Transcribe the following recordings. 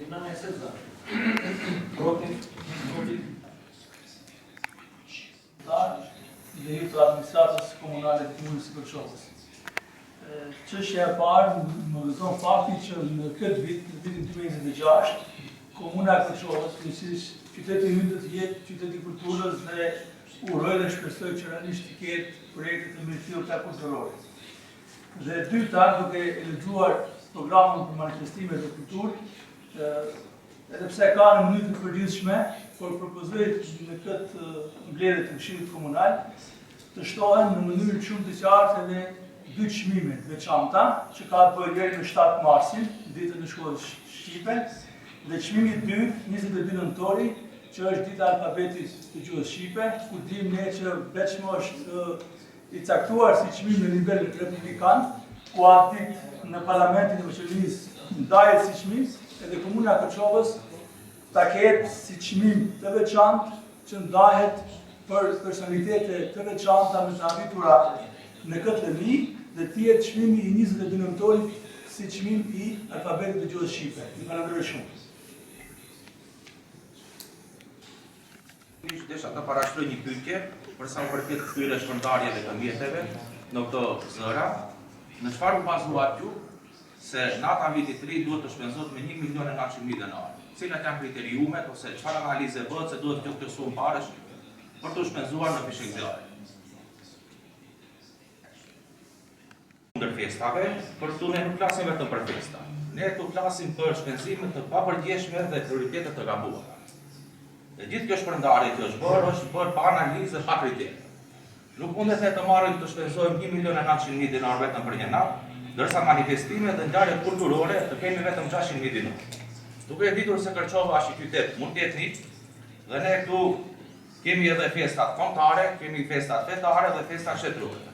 Nëna e Sezar. Protiv. Dhe ju të administratës komunale të komunës së Kërçovës. Çështja e parë më gëzon fakti që në këtë vit, në vitin 2026, komuna e Kërçovës, kryesisht qyteti ynë do të jetë qyteti i kulturës dhe uroj dhe shpresoj që realisht të ketë projekte të mirëfillta kulturore. Dhe dyta, duke e lexuar programin për manifestimet e kulturë, edhe pse ka në mënyrë të përgjithshme, por propozoj në këtë mbledhje të Këshillit Komunal të shtohen në mënyrë shumë të qartë edhe dy çmime të veçanta që ka të bëjë deri në 7 marsin, ditën e shkollës shqipe, dhe çmimi i dytë, 22 nëntori, që është dita e alfabetit të gjuhës shqipe, ku dim ne që veçmë është i caktuar si çmim në nivel republikan, ku atë ditë në Parlamentin e Qeverisë ndahet si çmim, edhe Komuna e Kërçovës ta ketë si çmim të veçantë që ndahet për personalitete të veçanta me të arritura në këtë lëvi dhe të jetë çmimi i 22 nëntorit si çmim i alfabetit të gjuhës shqipe. Ju falenderoj shumë. Desha të parashtroj një pyetje për sa më përket këtyre shpërndarjeve të mjeteve në këto zëra. Në çfarë u bazuat ju se nata vitit 3 duhet të shpenzohet me 1.900.000 denarë? Cilat janë kriteriumet ose çfarë analize bëhet se duhet këtë sumë parësh për të shpenzuar në fishekzare? Ndër festave, për këtu ne nuk flasim vetëm për festa. Ne këtu flasim për shpenzime të papërgjeshme dhe prioritete të gabuara. Dhe gjithë kjo shpërndarje që është bërë pa analizë dhe pa kritere. Nuk mundet ne të marrim të shpenzojmë 1.900.000 denarë vetëm për një natë, ndërsa manifestimet dhe ngjarjet kulturore të kemi vetëm 600.000 dinarë. Duke e ditur se Kërçova është një qytet multietnik dhe ne këtu kemi edhe festat kombëtare, kemi festat fetare dhe festat shtetërore.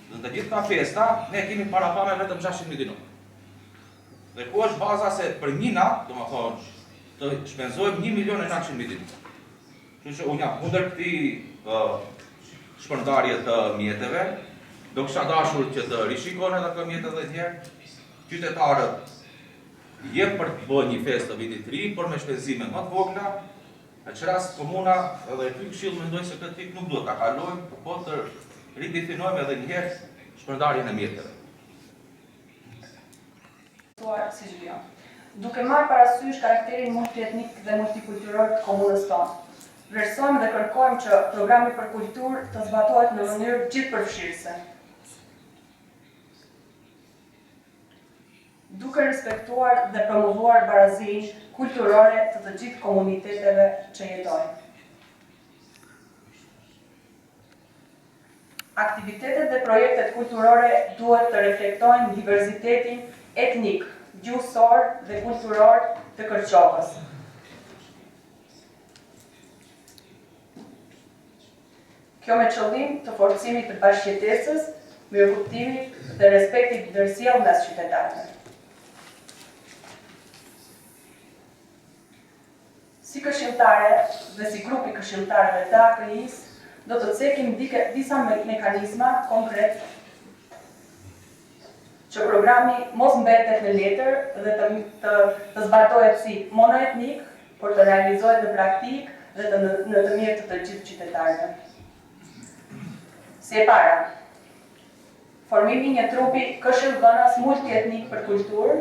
Dhe të gjitha festa ne kemi parafame vetëm 600.000 dinarë. Dhe ku është baza se për një natë, domethënë, të shpenzojmë 1.900.000 dinarë. Kështu që unë jam kundër këtij shpërndarje të mjeteve, do kisha dashur që të rishikojnë edhe këto mjete dhe tjerë. Qytetarët jep për të bërë një festë të vitit të ri, por me shpenzime më të vogla, në që rast komuna edhe ky këshill mendoj se këtë pikë nuk duhet ta kalojmë, po të ridefinojmë edhe një herë shpërndarjen e mjeteve. Duke marrë parasysh karakterin multietnik dhe multikulturor të komunës tonë, vlerësojmë dhe kërkojmë që programi për kulturë të zbatohet në mënyrë gjithëpërfshirëse. Duke respektuar dhe promovuar barazinë kulturore të gjithë komuniteteve që jetojnë. Aktivitetet dhe projektet kulturore duhet të reflektojnë diversitetin etnik, gjuhësor dhe kulturor të Kërçovës. Kjo me qëllim të forcimit të bashkëjetesës, mirëkuptimit dhe respektit ndërsjellë mes qytetarëve. Si këshilltare dhe si grupi këshilltarëve të AKI-s, do të cekim disa mekanizma konkret që programi mos mbetet në letër dhe të zbatohet si monoetnik, por të realizohet në praktik dhe në të mirë të gjithë qytetarëve. Si e para, formimi një trupi këshillëdhënës multietnik për kulturë,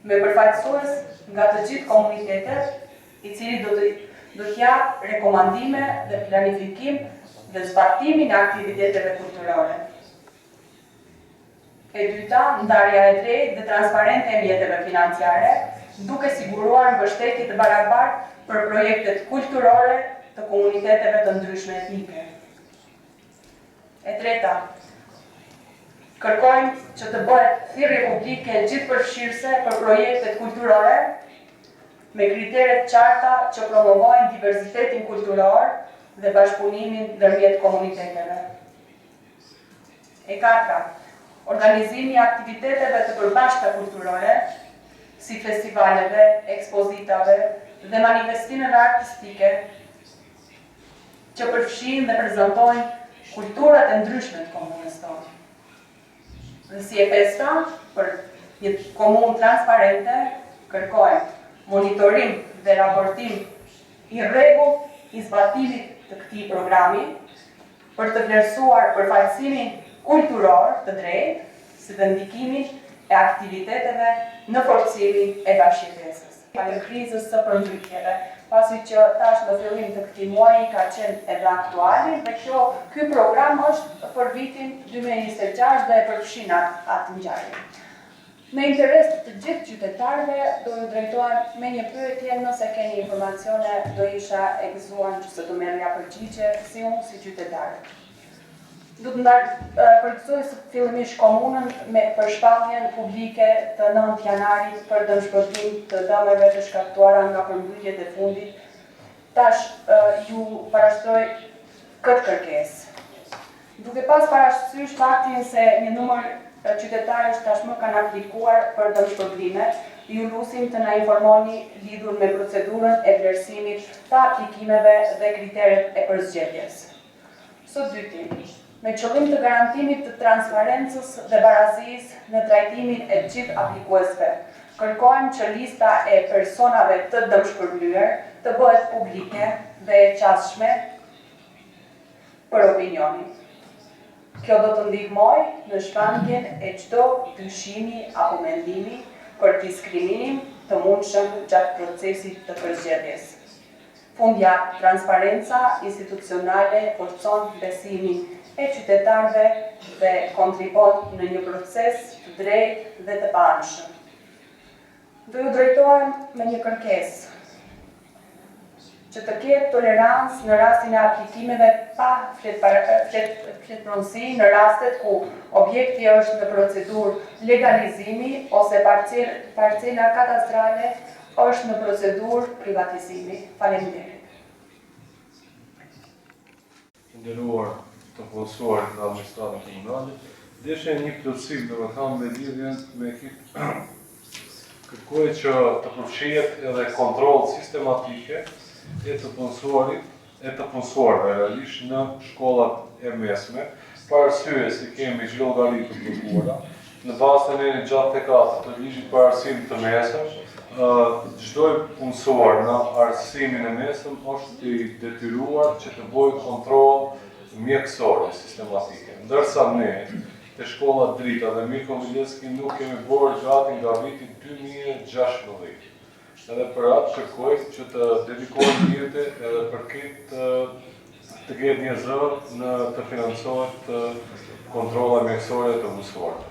me përfaqësues nga të gjithë komunitetet, i cili do të jap rekomandime dhe planifikim dhe zbatimin e aktiviteteve kulturore. E dyta, ndarja e drejtë dhe transparente e mjeteve financiare, duke siguruar mbështetje të barabartë për projektet kulturore të komuniteteve të ndryshme etnike. E treta, kërkojmë që të bëhet thirrje publike gjithëpërfshirëse për projektet kulturore me kriteret qarta që promovojnë diversitetin kulturor dhe bashkëpunimin ndërmjet komuniteteve. E katra, organizimi i aktiviteteve të përbashkëta kulturore, si festivaleve, ekspozitave dhe manifestimeve artistike, që përfshin dhe prezantojnë kulturat e ndryshme të komunës tonë. Dhe si e pesta, për një komunë transparente, kërkojmë monitorim dhe raportim i rregullt i zbatimit të këtij programi, për të vlerësuar përfaqësimin kulturor të drejtë, si dhe ndikimin e aktiviteteve në forcimin e bashkëjetesës. Falem krizës së përmbytjeve, pasi që tash në fillim të këtij muaji ka qenë edhe aktuali dhe ky program është për vitin 2026 dhe e përfshin atë ngjarje. Në interes të gjithë qytetarëve, do ju drejtohem me një pyetje, nëse keni informacione, do isha e gëzuar që të merrja përgjigje si unë si qytetare. Do të përgëzoj fillimisht komunën me përshpalljen publike të 9 janarit për dëmshpërblim të dëmeve të shkaktuara nga përmbytjet e fundit. Tash ju parashtroj këtë kërkesë. Duke pas parasysh faktin se një numër qytetarësh tashmë kanë aplikuar për dëmshpërblime, ju lusim të na informoni lidhur me procedurën e vlerësimit të aplikimeve dhe kriteret e përzgjedhjes. Së dyti, me qëllim të garantimit të transparencës dhe barazisë në trajtimin e gjithë aplikuesve, kërkojmë që lista e personave të dëmshpërblyer të bëhet publike dhe e qasshme për opinionin. Kjo do të ndihmojë në shmangjen e çdo dyshimi apo mendimi për diskriminim të mundshëm gjatë procesit të përzgjedhjes. Fundja, transparenca institucionale forcon besimin e qytetarëve dhe kontribon në një proces të drejtë dhe të paanshëm. Do ju drejtohem me një kërkesë, që të ketë tolerancë në rastin e aplikimeve pa fletpronësi në rastet ku objekti është në procedurë legalizimi ose parcela kadastrale është në procedurë privatizimi. Faleminderit. Nderuar të punësuar në administratën komunale, deshe një plotësim do të thonë me lidhjen me kërkoj që të përfshihet edhe kontroll sistematike e të punësuarve realisht në shkollat e mesme, pa arsye se kemi çdo llogari të bllokuara. Në bazën e 64 të ligjit për arsimin të mesëm, çdo punësuar në arsimin e mesëm është i detyruar që të bëjë kontroll mjekësore sistematike. Ndërsa ne te shkolla Drita dhe Mirko Miljeski nuk kemi bërë gati nga viti 2016. Edhe për atë kërkoj që të dedikojmë vite edhe për këtë të ketë një zë në të financohet kontrolla mjekësore të mësuarve.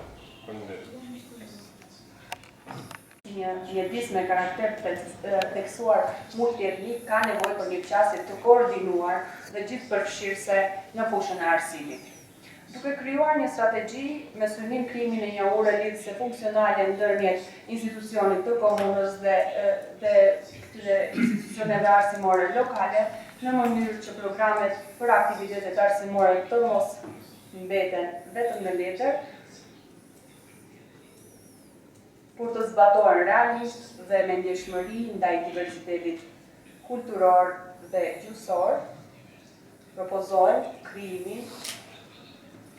Një mjedis me karakter tekstuar multietnik ka nevojë për një qasje të koordinuar dhe gjithëpërfshirëse në fushën e arsimit. Duke krijuar një strategji me synim krijimin e një ure lidhëse funksionale ndërmjet institucionit të komunës dhe institucioneve arsimore lokale, në mënyrë që programet për aktivitetet arsimore të mos mbeten vetëm në letër, por të zbatohen realisht dhe me ndjeshmëri ndaj diversitetit kulturor dhe gjuhësor, propozojmë krijimin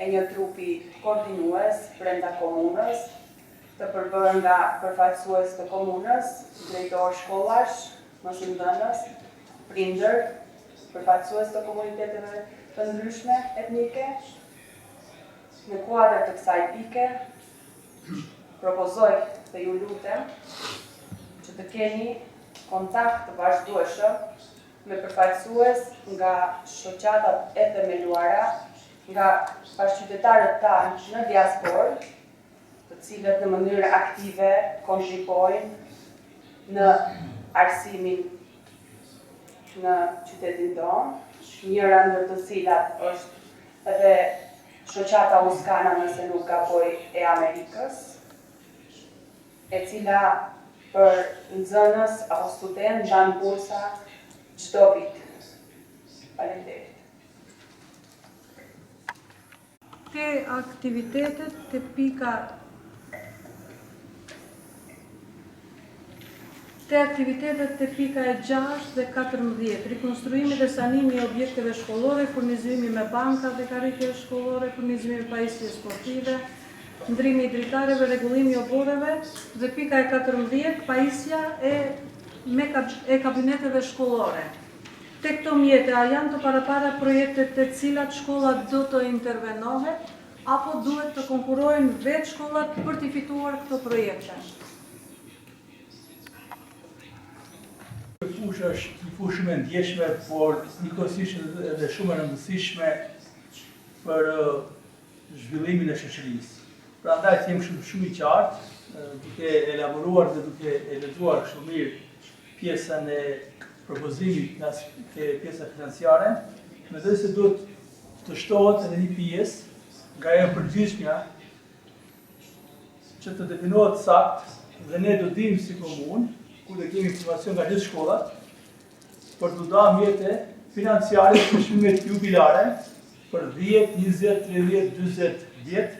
e një trupi koordinues brenda komunës, të përbërë nga përfaqësues të komunës, drejtor shkollash, mësimdhënës, prindër, përfaqësues të komuniteteve të ndryshme etnike. Në kuadër të kësaj pike, propozoj dhe ju lutem që të keni kontakt të vazhdueshëm me përfaqësues nga shoqatat e themeluara, nga bashkëqytetarët tanë në diasporë, të cilët në mënyrë aktive kontribojnë në arsimin në qytetin tonë, njëra ndër të cilat është edhe shoqata Uskana, nëse nuk gaboj, e Amerikës, e cila për nxënës apo student ndan bursa çdo vit. Faleminderit. Te aktivitetet të pika e 6 dhe 14, rikonstruimi dhe sanimi i objekteve shkollore, furnizimi me banka dhe karrike shkollore, furnizimi me pajisje sportive, ndrimi i dritareve, rregullimi i oborreve, dhe pika e 14, pajisja e e kabineteve shkollore. Te këto mjete, a janë të parapara projekte të cilat shkollat do të intervenohet, apo duhet të konkurojnë vetë shkollat për të fituar këto projekte? Fushë është një fushë shumë e ndjeshme, por njëkohësisht edhe shumë e rëndësishme për zhvillimin e shoqërisë. Prandaj të jemi shumë i qartë, duke elaboruar dhe duke e lexuar kështu mirë pjesën e propozimit nga pjesa financiare, mendoj se duhet të shtohet edhe një pjesë nga ajo përgjithshmja që të definohet saktë dhe ne do dimë si komunë, ku dhe kemi informacion nga gjithë shkollat, për të da mjete financiare për shmimet jubilare për 10, 20, 30, 20 vjetë,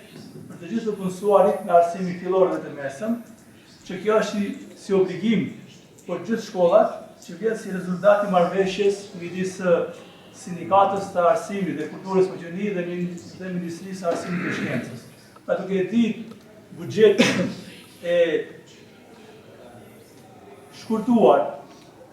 për të gjithë të punësuarit në arsimi fillor dhe të mesëm, që kjo është si obligim për gjithë shkollat, që vjetë si rezultati marrëveshjes midis sindikatës të arsimit dhe kulturës më gjëni dhe Ministrisë së Arsimit dhe Shkencës. Pra duke e ditë buxhetin e shkurtuar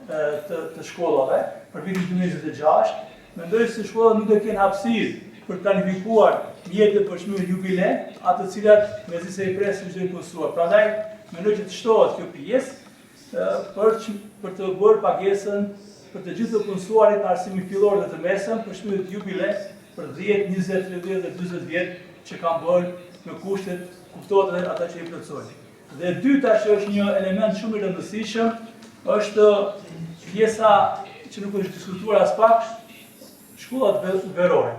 të shkollave për vitin 2026, mendoj se shkollat nuk do kenë hapësirë për planifikuar mjete për çmime jubile, ato të cilat mezi se i presin çdo punësuar. Prandaj mendoj që të shtohet kjo pjesë për të bërë pagesën për të gjithë të punësuarit në arsimin fillor dhe të mesëm për çmimet jubile për 10, 20, 30 dhe 40 vjet që kanë bërë me kushtet kuptohet edhe ata që i plotësojnë. Dhe dyta që është një element shumë i rëndësishëm, është pjesa që nuk është diskutuar as pak, shkollat verore.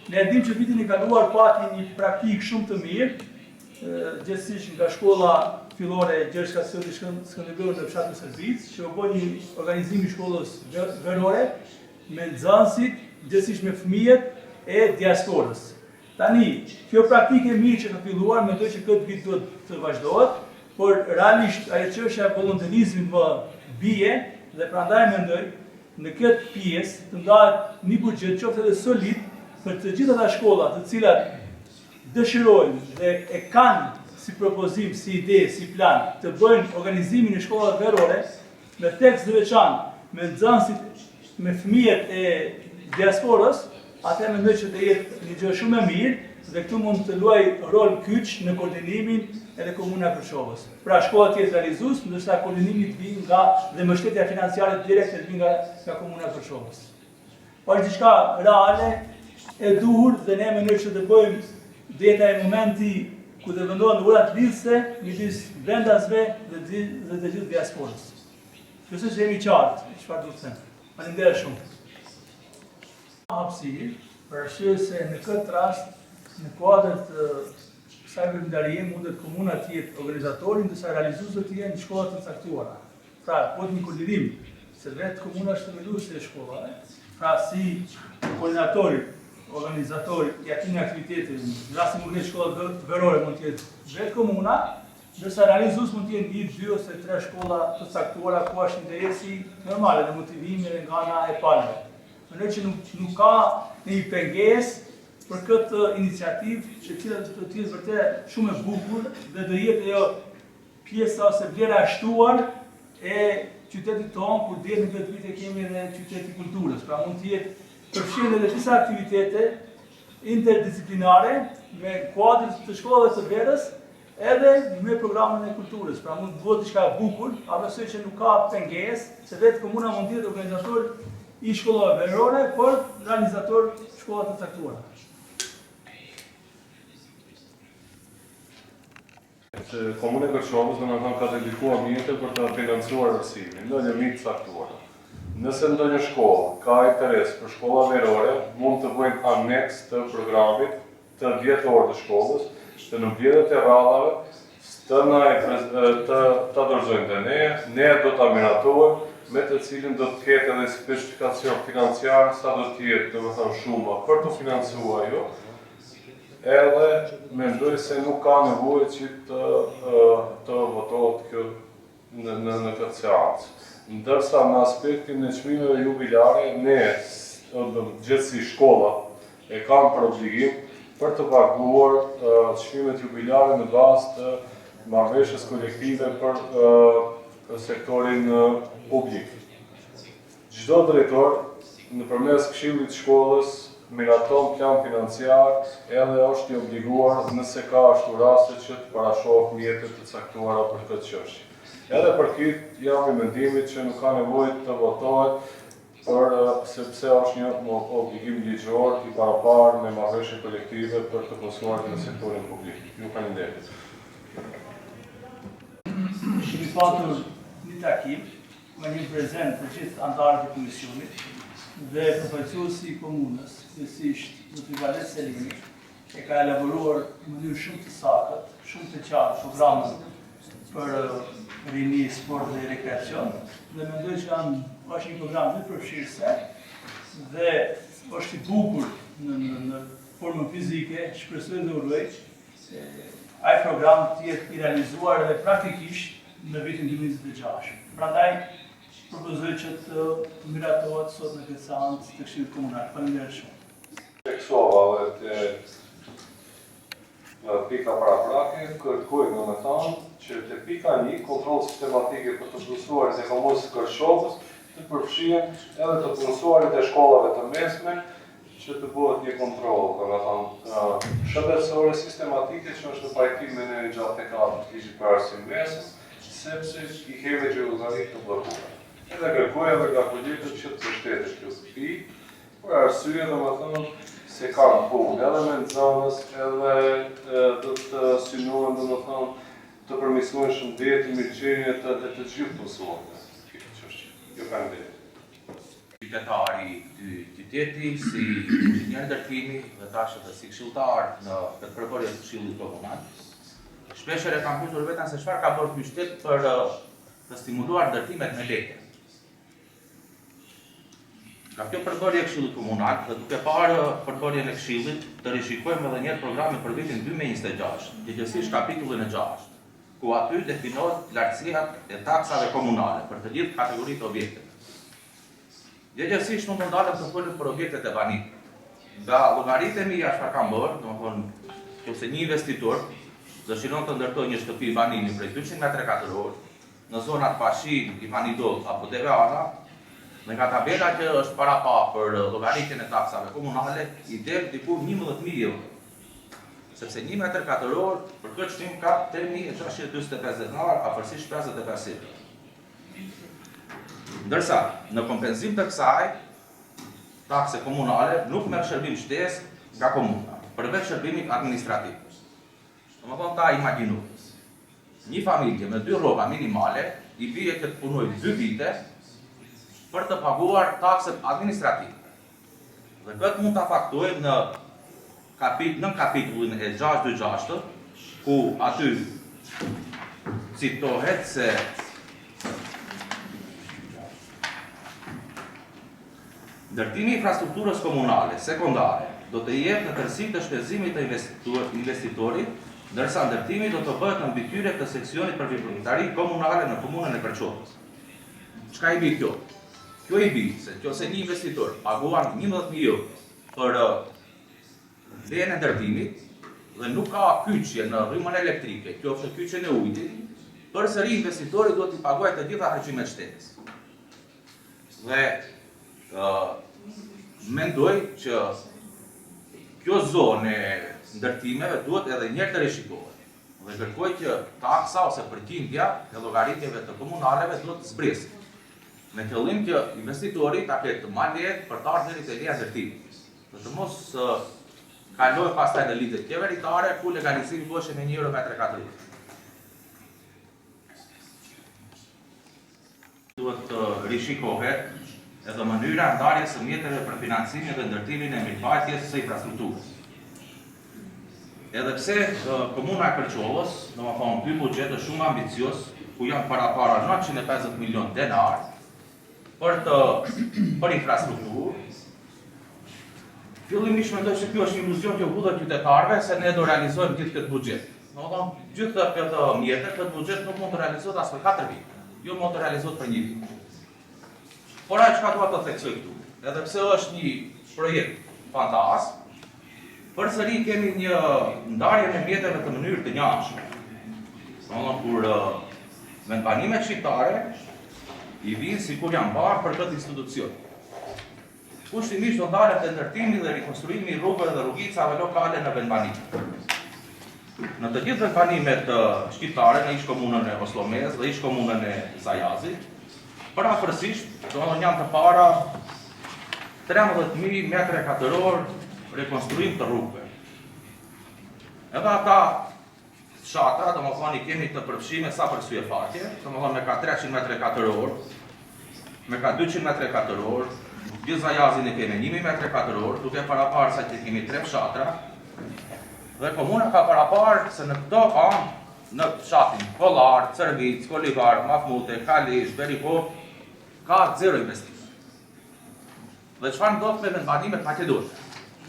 Ne dim që vitin i kaluar pati një praktikë shumë të mirë, gjithsesi nga shkolla fillore Gjergj Kasioti Skënderbeu në fshatin Shërbis, që u bë një organizim i shkollës verore me nxënësit, gjithsesi me fëmijët e diasporës. Tani, kjo praktikë e mirë që ka filluar, mendoj që këtë vit duhet të vazhdohet, por realisht ajo çështja e volonterizmit më bie dhe prandaj mendoj në këtë pjesë të ndahet një buxhet qoftë edhe solid për të gjitha ata shkollat të cilat dëshirojnë dhe e kanë si propozim, si ide, si plan të bëjnë organizimin e shkollave verore me tekst të veçantë, me nxënësit, me fëmijët e diasporës, atë mendoj që të jetë një gjë shumë e mirë dhe këtu mund të luaj rol kyç në koordinimin edhe komuna e Kërçovës. Pra shkolla të jetë realizues, ndërsa koordinimi të vijë nga dhe mbështetja financiare direkte të vijë nga komuna e Kërçovës. Po është diçka reale e duhur dhe ne mendoj që të bëjmë deta e momenti ku të vendohen urat lidhëse midis vendasve dhe të gjithë diasporës. Nëse që jemi qartë, çfarë do të them. Faleminderit shumë. Hapësirë, për arsye se në këtë rast, në kuadër të kësaj veprimtarie mundet komuna të jetë organizatorin, ndërsa realizuesët të jenë shkollat të caktuara. Pra, po të një koordinim, se vetë komuna është themeluese e shkollave, pra si koordinatori, organizatori i atyre aktivitete, në rastin kur shkollat verore mund të jetë vetë komuna, ndërsa realizues mund të jenë 1, 2 ose 3 shkolla të caktuara ku është interesi normal dhe motivimi nga ana e palëve. Mendoj që nuk ka një pengesë për këtë iniciativë që të jetë vërtet shumë e bukur dhe do jetë ajo pjesa ose vlera e shtuar e qytetit tonë, kur deri në këtë vit e kemi edhe qyteti kulturës. Pra mund të jetë përfshirë edhe disa aktivitete interdisciplinare me kuadrin të shkollave të verës edhe me programin e kulturës. Pra mund të bëhet diçka e bukur, avësoj që nuk ka pengesë, se vetë komuna mund të jetë organizator i shkollave verore, por realizator shkollat të caktuara. Komuna e Kërçovës domethënë ka dedikuar mjete për të financuar arsimin në një mik të caktuar. Nëse ndonjë shkollë ka interes për shkolla verore, mund të bëjnë aneks të programit të vjetor të shkollës, të në mbledhjet e radhave, të dorëzojnë të ne do të miratohem me të cilin do të ketë edhe specifikacion financiar sa do të jetë, domethënë shuma për të financuar ajo, edhe mendoj se nuk ka nevojë që të votohet kjo në këtë seancë. Ndërsa në aspektin e çmimeve jubilare, ne gjithësi shkollat e kanë për obligim për të paguar çmimet jubilare në bazë të marrëveshjes kolektive për sektorin publik. Çdo drejtor nëpërmes këshillit të shkollës miraton plan financiar edhe është i obliguar nëse ka ashtu raste që të parashoh mjetet të caktuara për këtë çështje. Edhe për këtë jam i mendimit që nuk ka nevojë të votohet sepse është një obligim ligjor i paraparë me marrëveshje kolektive për të punësuarit në sektorin publik. Ju falenderoj. Kemi patur një takim me një prezent të gjithë anëtarët e komisionit dhe përfaqësuesi i komunës, kryesisht Zoti Valet Selimi, e ka elaboruar në mënyrë shumë të saktë, shumë të qartë programin për rini, sport dhe rekreacion, dhe mendoj që është një program të përfshirëse dhe është i bukur në formën fizike, shpresoj dhe uroj ai program të jetë i realizuar edhe praktikisht në vitin 2026. Prandaj propozoj që të miratohet sot në këtë seancë të Këshillit Komunal. Faleminderit shumë. Teksova dhe pika paraprake, kërkoj domethënë që te pika 1 kontroll sistematike për të punësuarit e komunës së Kërçovës të përfshihen edhe të punësuarit e shkollave të mesme që të bëhet një kontroll, domethënë shëndetësore sistematike që është në pajtim me ne gjatë tek ligjit për arsim mesëm, sepse i kemi gjeozarit të bllokuar. Edhe kërkoj edhe nga kolegët që të mbështetet kjo pikë, për arsye domethënë se kanë punë edhe me nxënës, edhe do të synohen domethënë të përmirësojnë shëndetin, mirëqenien e të gjithë punësuesve. Kjo çështje. Jo kanë vetë. Qytetari i qytetit, si inxhinier ndërtimi dhe tash edhe si këshilltar në këtë përbërje të Këshillit Komunal. Shpeshherë e kam pyetur veten se çfarë ka bërë ky shtet për të stimuluar ndërtimet me lekë. Nga kjo përbërje e Këshillit Komunal dhe duke parë përbërjen e Këshillit, të rishikojmë edhe një herë programin për vitin 2026, gjithsesi kapitullin e 6, ku aty definohet lartësia e taksave komunale për të gjithë kategoritë objekteve. Gjithsesi mund të ndalem të folëm për objektet e banit. Nga llogaritë e mia çfarë kam bërë, domethënë, nëse një investitor dëshiron të ndërtojë një shtëpi banimi prej 200 metra katror në zonat Pashin, Ivanidov apo Deveana, dhe nga tabela që është para pa për llogaritjen e taksave komunale, i del diku 11.000 euro. Sepse 1 metër katror për këtë shtim ka 3.645 denar, afërsisht 55 euro. Ndërsa, në kompenzim të kësaj, takse komunale nuk merr shërbim shtesë nga komuna, përveç shërbimit administrativ. Domethënë ta imagjino. Një familje me 2 rroba minimale i bie që të punojë 2 vite për të paguar takset administrative. Dhe këtë mund ta faktojmë në kapitullin e 626, ku aty citohet se ndërtimi i infrastrukturës komunale sekondare do të jep në tërësi të shpenzimit të investitorit, ndërsa ndërtimi do të bëhet në mbikëqyrje të seksionit për veprimtari komunale në komunën e Kërçovës. Çka i bi kjo? Kjo i bi se nëse një investitor paguan 11.000 euro për lejen e ndërtimit dhe nuk ka kyçje në rrymën elektrike, qoftë kyçjen e ujit, përsëri investitori duhet të paguajë të gjitha harximet shtetit. Dhe mendoj që kjo zonë e ndërtimeve duhet edhe njëherë të rishikohet. Dhe kërkoj që taksa ose përqindja e llogaritjeve të komunaleve duhet të zbresë. Me qëllim që investitori ta ketë më lehtë për të ardhur deri te leja e ndërtimit. Dhe të mos kalojë pastaj në lidhje qeveritare ku legalizimi bëhet me 1 euro metër katror. Duhet të rishikohet edhe mënyra ndarjes së mjeteve për financimin dhe ndërtimin e mirëmbajtjes së infrastrukturës. Edhe pse komuna e Kërçovës, domethënë ky buxhet është shumë ambicioz, ku janë para 950 milion denar për infrastrukturë. Fillimisht mendoj se ky është një iluzion që hudhet qytetarëve se ne do realizojmë gjithë këtë buxhet. Domethënë gjithë këtë mjete, këtë buxhet nuk mund të realizohet as për 4 vite, jo mund të realizohet për 1 vit. Por ajo çka dua të theksoj këtu, edhe pse është një projekt fantast, përsëri kemi një ndarje me mjeteve të mënyrë të njëjtshme. Domethënë kur vendbanimet shqiptare i vinë si kur janë barë për këtë institucion. Kushtimisht do ndalet të ndërtimi dhe rekonstruimi i rrugëve dhe rrugicave lokale në vendbanime. Në të gjithë vendbanimet shqiptare në ish-komunën e Oslomez dhe ish-komunën e Zajazit, parafërsisht do janë të para 13.000 metre katëror rekonstruim të rrugëve. Edhe ata shatra, do më thoni kemi të përfshime sa për syje faqe, do më thoni me ka 300 metre katëror, me ka 200 metre katëror, gjithë Zajazin e kemi 1000 metre katëror, duke paraparë sa që kemi 3 fshatra, dhe komuna ka paraparë se në këto anë, në fshatin Kollar, Cërvic, Kolivar, Mafmute, Kalish, Berikov, ka 0 investime. Dhe çfarë ndodh me vendbanimet maqedone?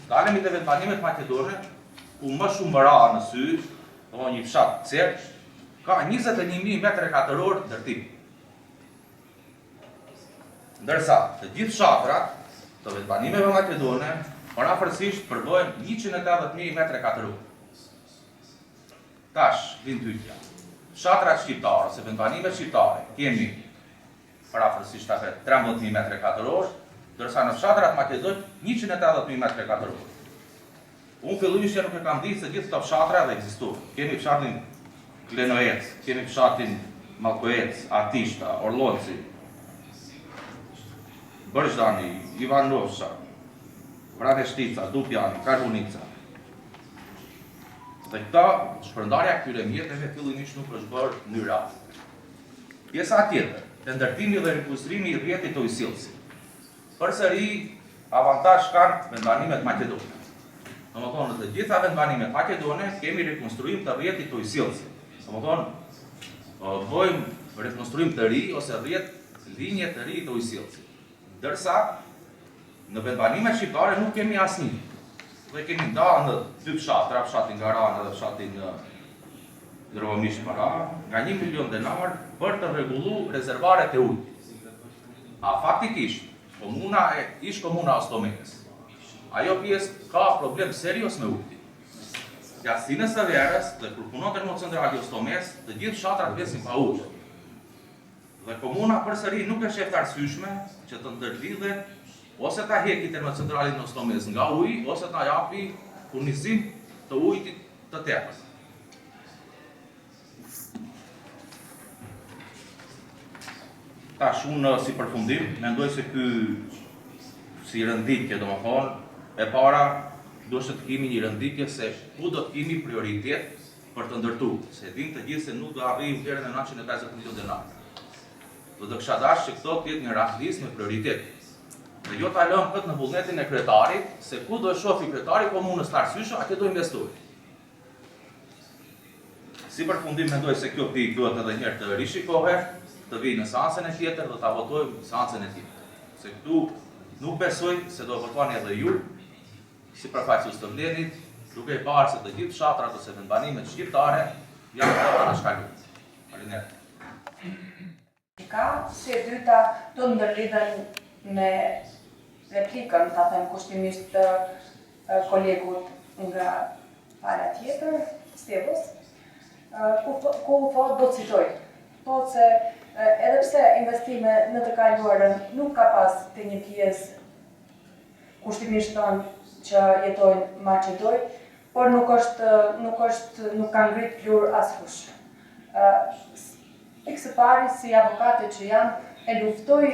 Dalemi te vendbanimet maqedone, ku më shumë bëra në sy, do një fshat Cerq, ka 21.000 metre katëror ndërtim. Ndërsa të gjithë fshatrat të vendbanimeve maqedone parafërsisht përbëjnë 180.000 metre katëror. Tash, vin pyetja. Fshatrat shqiptare ose vendbanimet shqiptare kemi parafërsisht 13.000 metre katëror, ndërsa në fshatrat maqedon 180.000 metre katëror. Unë fillimisht nuk e kam ditë se gjithë këto fshatra edhe ekzistojnë. Kemi fshatin Klenoec, kemi fshatin Malkoec, Atishta, Orlonci, Bërgjdani, Ivanovsha, Praneshtica, Dupjani, Karhunica. Dhe këta shpërndarja këtyre mjeteve fillimisht nuk është bërë në radhë. Pjesa tjetër, të ndërtimi dhe rikustrimi i rrjetit të ujësillësit. Përsëri avantazh kanë vendbanimet maqedone. Domethënë në të gjitha vendbanimet maqedone kemi rekonstruim të rrjetit të ujësillësit. Domethënë bëjmë rekonstruim të ri ose linje të ri të ujësillësit. Ndërsa në vendbanimet shqiptare nuk kemi asnjë. Dhe kemi ndarë në 2 fshatra, fshatin Garana dhe fshatin Drvomish Para, nga 1 milion denar për të rregulluar rezervaret e ujit. A faktikisht komuna ish-komuna Oslomez, ajo pjesë ka problem serios me ujin. Jastinës së verës dhe kur punon termocentrali Oslomez, të gjithë fshatrat vdesin pa ujë. Dhe komuna përsëri nuk është shef të arsyeshme që të ndërlidhet ose ta heqë termocentralin në Oslomez nga uji, ose ta japi furnizim të ujit të tepërt. Tash unë si përfundim, mendoj se ky si rënditje, domethënë, e para duhet të kemi një rënditje se ku do të kemi prioritet për të ndërtuar, se dim të gjithë se nuk do arrijmë deri në 950 milion denar. Do kisha dashur që këto të jetë një ranglistë me prioritet. Dhe jo ta lëm këtë në vullnetin e kryetarit, se ku do e shofi kryetari komunës të arsyeshëm, atje do investojë. Si përfundim mendoj se kjo pikë duhet edhe një herë të rishikohet, të vijë në seancën e tjetër dhe ta votojmë në seancën e tjetër. Se këtu nuk besoj se do votoni edhe ju, si përfaqësues të vlerrit, duke parë se të gjithë fshatrat ose vendbanimet shqiptare janë të anashkaluar. Faleminderit. Si e dyta do ndërlidhen me replikën, ta them kushtimisht të kolegut nga pala tjetër, Stevos, ku po do të citoj. Po se edhe pse investime në të kaluarën nuk ka pas të një pjesë kushtimisht tonë që jetojnë Maqedoj, por nuk ka ngrit plur askush. Pikë së pari, si avokate që jam, e luftoj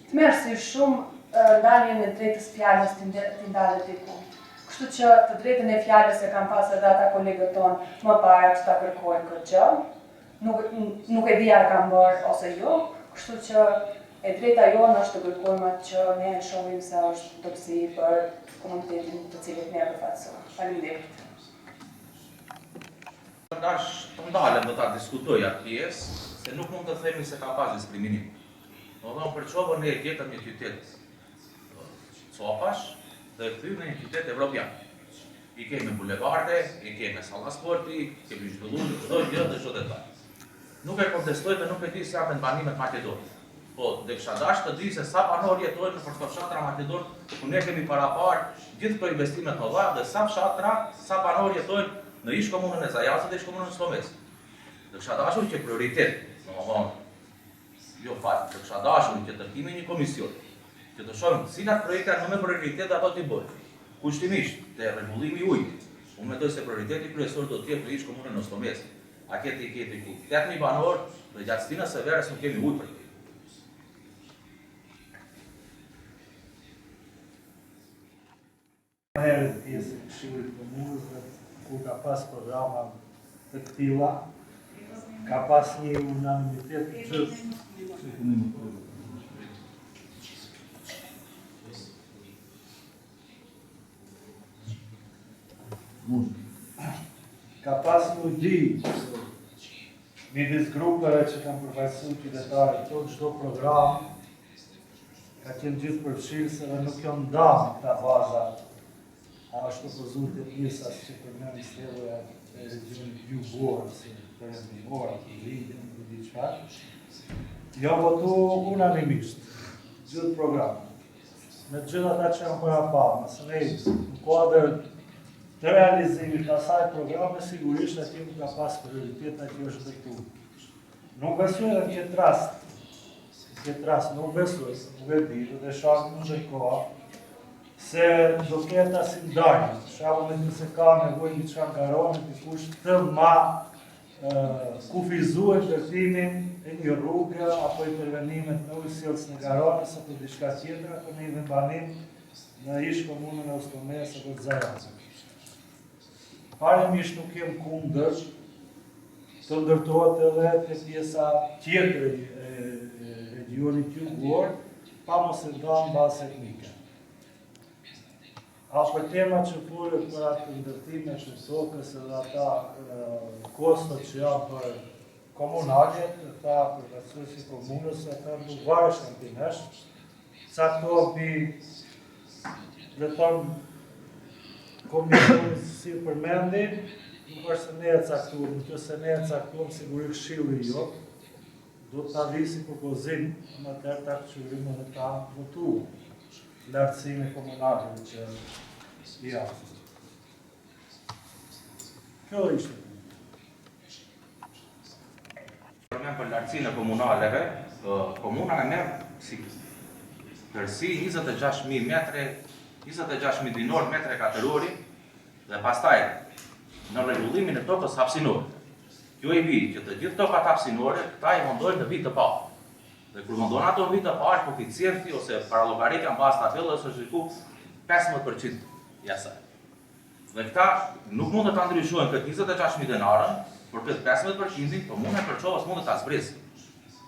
të mersi shumë ndaljen e drejtës fjalës të ndalet diku. Kështu që të drejtën e fjalës e kam pas edhe ata kolegët tonë më parë që ta kërkojnë këtë gjë. Nuk e di a kam bërë ose jo, kështu që e drejta jonë është të kërkojmë që ne e shohim se është dobësi për komunitetin të cilit ne e përfaqësojmë. Faleminderit. Tash të ndalem do ta diskutoj atë pjesë, se nuk mund të themi se ka pas diskriminim. Domethënë për çovën ne e gjetëm një qytet copash dhe kthyer në një qytet evropian. I kemi bulevarde, i kemi salla sporti, kemi zhvilluar çdo gjë dhe çdo detaj. Nuk e kontestoj dhe nuk e di se janë vendbanimet maqedone. Po, dhe kisha dashur të di se sa banor jetojnë në këto fshatra maqedon, ku ne kemi parapar gjithë këto investime të mëdha dhe sa fshatra, sa banor jetojnë në ish-komunën e Zajazit dhe ish-komunën e Oslomez. Dhe kësha dashur që prioritet, jo fakt, dhe kësha dashur që ndërtimi një komision, që të shohim cilat projekte janë me prioritet ato t'i bëjmë. Kushtimisht, te rregullimi i ujit, unë mendoj se prioriteti kryesor do të jetë në ish komunën në Ostomjes. Aketi i keti ku 8.000 banor dhe gjatë stinës së verës nuk kemi ujë për këtë. Herë pjesë e Këshillit të Komunës dhe kur ka pas programa të këtilla, ka pas një unanimitet të gjithë. Ka pas një di midis grupeve që kanë përfaqësuar qytetarët, çdo program ka qenë gjithë përfshirëse dhe nuk janë ndarë këta baza. Ashtu përzullë të pjesas që përmen shteloja e regionit jugohor, si perëndimor, apo rritën, në diçka, jo votu unanimisht, gjithë program. Me gjithë ata që janë para pa, nëse ne në kuadër të realizimit të asaj programe, sigurisht ati nuk ka pas prioriteta që është dëktu. Nuk besoj edhe në këtë rast, nuk besoj, nuk e di, dhe shakë në ndërkoha, se do ketë asim ndarje, shabë nëse ka nevojë një çka garone, dikush të ma kufizuar ndërtimin e një rrugë apo intervenimet në ujësjellës në garonës apo diçka tjetër, apo në një banim në ish komunën e Ostomjes apo Zajracë. Parimisht nuk jem kundër të ndërtohet edhe te pjesa tjetër e regionit jugor, pa mos e ndarë bazë etnike. A për tema që folët për atë ndërtime të tokës edhe ata kostot që janë për komunaljet, ata përfaqësuesi komunës, ata nuk vareshin të nesh, caktohen dhe tonë komisionit si përmendi, nuk është se ne e caktuam, nëse ne e caktuam sigurisht Këshilli jo, do të avisi propozim në atëherë ta këshillimin dhe ta votuar lartësimi komunalëve që i aftë. Kjo ishte. Për lartësinë e komunaleve, komuna e merr si përsi 26.000 metre, 26.000 dinor metre katerori dhe pastaj në rregullimin e tokës hapësinore. Kjo i vi që të gjithë tokat hapësinore, këta i mundojnë në vit të parë. Dhe kur mundon ato në vit të parë, koeficienti ose parallogaritja në bazë tabellës është diku 15% i asaj. Dhe këta nuk mund të ta ndryshojnë këtë 26.000 denarën, por këtë 15%, komuna e Kërçovës mund të ta zbresë.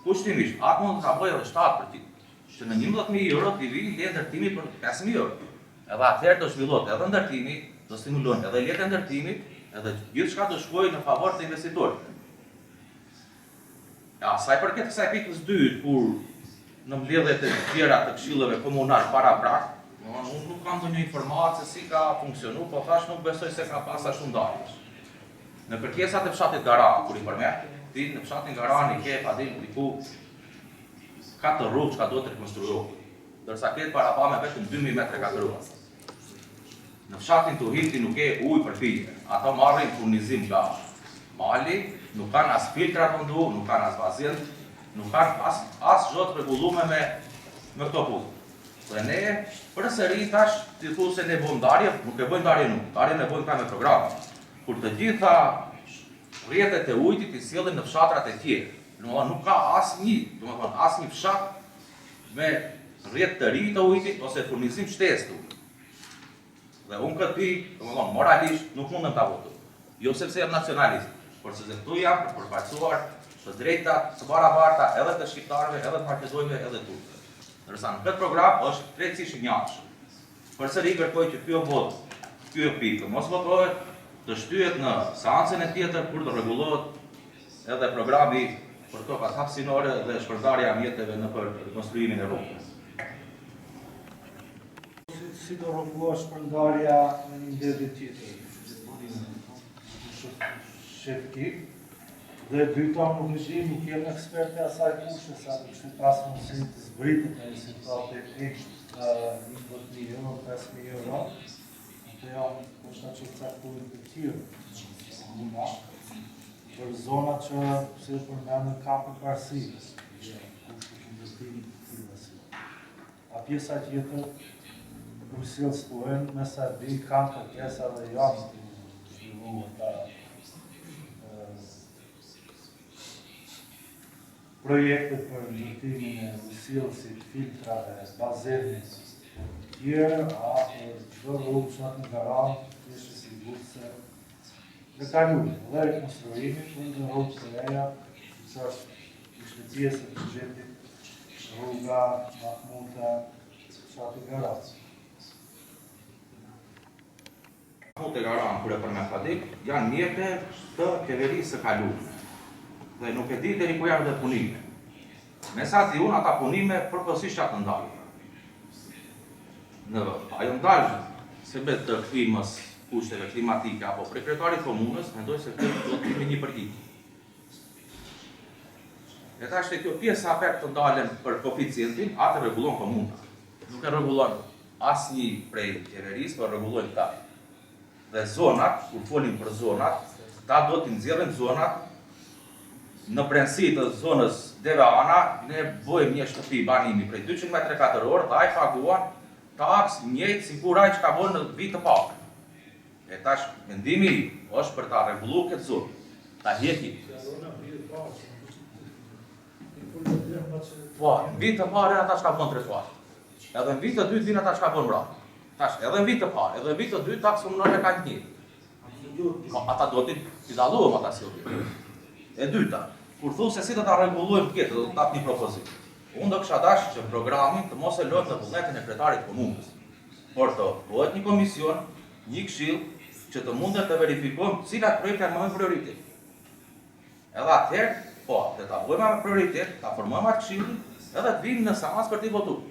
Kushtimisht, atë mund të ta bëjë edhe 7%, që në 11.000 euro t'i vi letë ndërtimi për 5.000 euro. Edhe atëherë do zhvillohet edhe ndërtimi, do stimulojnë edhe letë ndërtimit, edhe gjithçka do shkojë në favor të investitorit. Ja, sa i përket kësaj pikës 2, kur në mbledhjet e tjera të këshilleve komunal para prak, unë nuk kam ndonjë informatë se si ka funksionu, po thash nuk besoj se ka pas ashtu ndarjesh. Në kërkesat e fshatit Garan, kur i përmet, ti në fshatin Garan i ke padil diku 4 rrugë që do të rekonstruohet, ndërsa ketë para pa me vetëm 2.000 metre kateror. Në fshatin Tuhiti nuk ke ujë për pije, ato marrin furnizim nga mali, nuk kanë as filtra të ndu, nuk kanë as bazin, nuk kanë as zhot rregullume me këto punë. Dhe ne, përsëri tash, ti thu se ne bëjmë ndarje, nuk e bëjmë ndarje nuk, ndarje ne bëjmë ka me program. Kur të gjitha rrjetet e ujtit i sjellin në fshatrat e tjerë. Nuk ka asnjë fshat me rrjet të ri të ujtit ose furnizim shtesë të ujtit. Dhe unë këtë pi, moralisht, nuk mundem ta votoj. Jo sepse jam nacionalist, por se këtu jam për përfaqësuar të drejtat të barabarta edhe të shqiptarëve, edhe të makedonjve, edhe të turkëve. Ndërsa në këtë program është krejtësisht i njëjtëshëm. Përsëri kërkoj që ky pikë mos votohet, të shtyhet në seancën e tjetër kur të rregullohet edhe programi për tokat hapësinore dhe shpërndarja e mjeteve në për rekonstruimin e rrugës. Si do rregullohet shpërndarja në një ndërtje tjetër? Shefki, dhe dyta nuk e di, nuk jem ekspert e asaj kushe, sa të kështë pas mundësi të zbritet në rezultate e 20.000 euro, 5.000 euro, të janë kështë që të cakturin të tjërë, për zonat që si përmendën kam përparësi, kushtet e investimit të tillë. A pjesa tjetër, Bruxelles thuhen, me sa di kanë kërkesa dhe janë të zhvilluar ta projekte për ndërtimin e ujësillësit, filtrave, bazenit tjerë, a për çdo rrugë që atë nga ranë, të ishte sigurt se dhe kaluar dhe rekonstruimi për në rrugë të reja, që ishte pjesë e progjektit rruga Mahmuta Shati Garas. Mahmut e Garan, kur e për me Fadik, janë mjete të qeverisë së kaluar. Dhe nuk e di deri ku janë dhe punime. Me sa di unë, ata punime përpësisht atë ndalë. Ajo ndalë se bet të kthimës kushteve klimatike apo prej kryetarit komunës, mendoj se këtë do të kemi një përgjigje. E tash kjo pjesa aper të ndalen për koeficientin, atë rregullon komuna. Nuk e rregullon asnjë prej qeverisë, por rregullojnë ta. Dhe zonat, kur folim për zonat, ta do t'i nxjerrin zonat në prensi të zonës Deve Ana, ne bëjmë një shtëpi banimi prej 200 metre katëror, dhe ai paguan taks njëjtë sikur ai që ka bën në vit të parë. E tash mendimi është për ta rregulluar këtë zonë, ta hjeki. Po, në vit të parë ata çka bën tretuar. Edhe në vit të dytë vin ata çka bën mbrapa. Tash edhe në vit të parë, edhe në vit të dytë taksa komunale ka një. Ata do t'i dalluam ata si objekt. E dyta, kur thu se si do ta rregullojmë këtë, do të tap një propozim. Unë do kisha dashur që programin të mos e lënë në vullnetin e kryetarit komunës, por të bëhet një komision, një këshill që të mundet të verifikojmë cilat projekte janë më me prioritet. Edhe atëherë, po, të ta bëjmë me prioritet, ta formojmë atë këshillin, edhe të vinë në seancë për t'i votuar.